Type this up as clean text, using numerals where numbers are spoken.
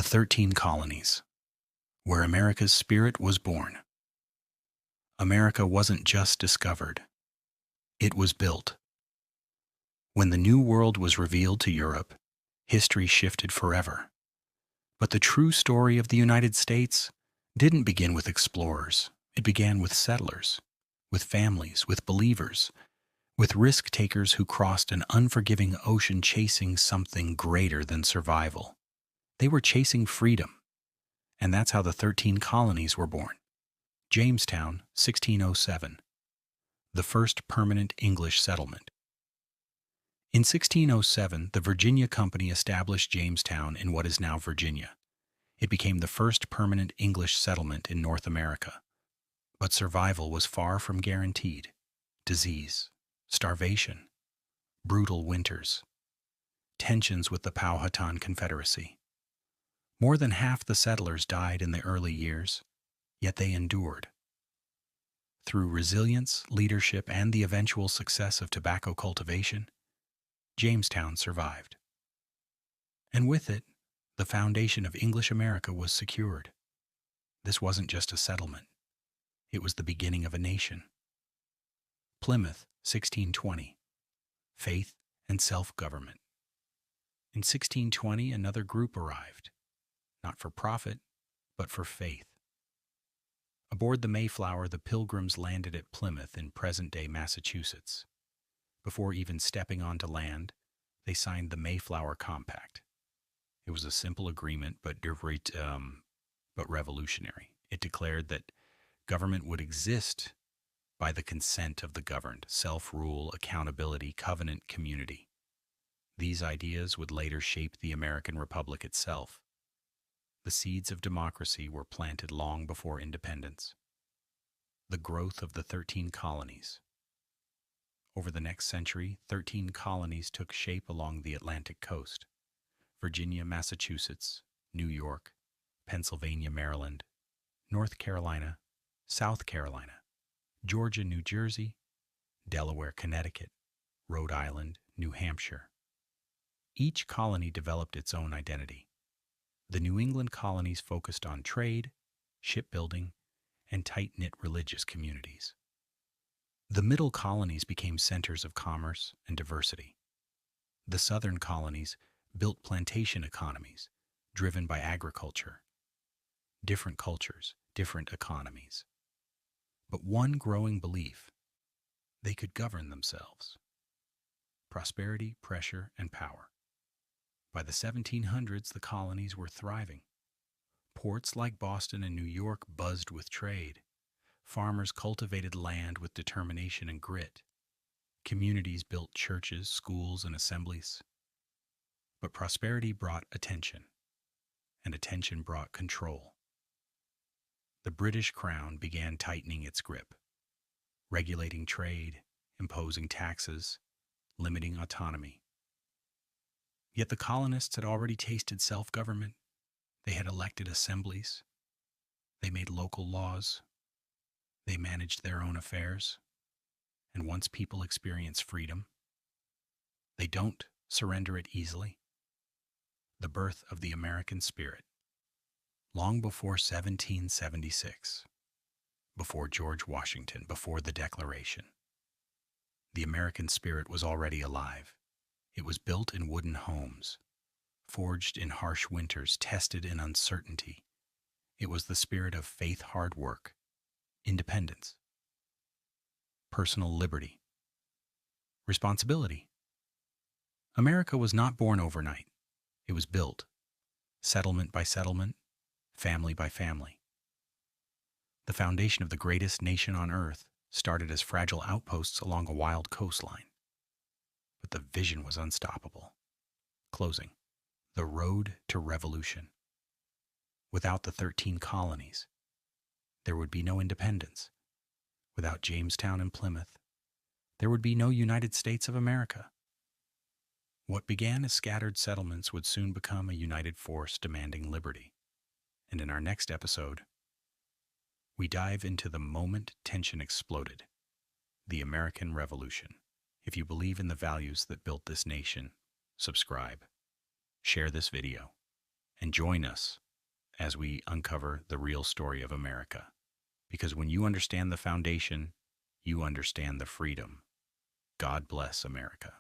The 13 Colonies, where America's spirit was born. America wasn't just discovered, it was built. When the New World was revealed to Europe, history shifted forever. But the true story of the United States didn't begin with explorers. It began with settlers, with families, with believers, with risk-takers who crossed an unforgiving ocean chasing something greater than survival. They were chasing freedom, and that's how the 13 colonies were born. Jamestown, 1607, the first permanent English settlement. In 1607, the Virginia Company established Jamestown in what is now Virginia. It became the first permanent English settlement in North America. But survival was far from guaranteed. Disease, starvation, brutal winters, tensions with the Powhatan Confederacy. More than half the settlers died in the early years, yet they endured. Through resilience, leadership, and the eventual success of tobacco cultivation, Jamestown survived. And with it, the foundation of English America was secured. This wasn't just a settlement. It was the beginning of a nation. Plymouth, 1620. Faith and self-government. In 1620, another group arrived, not for profit, but for faith. Aboard the Mayflower, the Pilgrims landed at Plymouth in present-day Massachusetts. Before even stepping onto land, they signed the Mayflower Compact. It was a simple agreement, but revolutionary. It declared that government would exist by the consent of the governed, self-rule, accountability, covenant, community. These ideas would later shape the American Republic itself. The seeds of democracy were planted long before independence. The growth of the 13 colonies. Over the next century, 13 colonies took shape along the Atlantic coast: Virginia, Massachusetts, New York, Pennsylvania, Maryland, North Carolina, South Carolina, Georgia, New Jersey, Delaware, Connecticut, Rhode Island, New Hampshire. Each colony developed its own identity. The New England colonies focused on trade, shipbuilding, and tight-knit religious communities. The middle colonies became centers of commerce and diversity. The southern colonies built plantation economies driven by agriculture. Different cultures, different economies. But one growing belief: they could govern themselves. Prosperity, pressure, and power. By the 1700s, the colonies were thriving. Ports like Boston and New York buzzed with trade. Farmers cultivated land with determination and grit. Communities built churches, schools, and assemblies. But prosperity brought attention, and attention brought control. The British Crown began tightening its grip, regulating trade, imposing taxes, limiting autonomy. Yet the colonists had already tasted self-government. They had elected assemblies. They made local laws. They managed their own affairs. And once people experience freedom, they don't surrender it easily. The birth of the American spirit. Long before 1776, before George Washington, before the Declaration, the American spirit was already alive. It was built in wooden homes, forged in harsh winters, tested in uncertainty. It was the spirit of faith, hard work, independence, personal liberty, responsibility. America was not born overnight. It was built, settlement by settlement, family by family. The foundation of the greatest nation on earth started as fragile outposts along a wild coastline. But the vision was unstoppable. Closing. The road to revolution. Without the 13 colonies, there would be no independence. Without Jamestown and Plymouth, there would be no United States of America. What began as scattered settlements would soon become a united force demanding liberty. And in our next episode, we dive into the moment tension exploded, the American Revolution. If you believe in the values that built this nation, subscribe, share this video, and join us as we uncover the real story of America. Because when you understand the foundation, you understand the freedom. God bless America.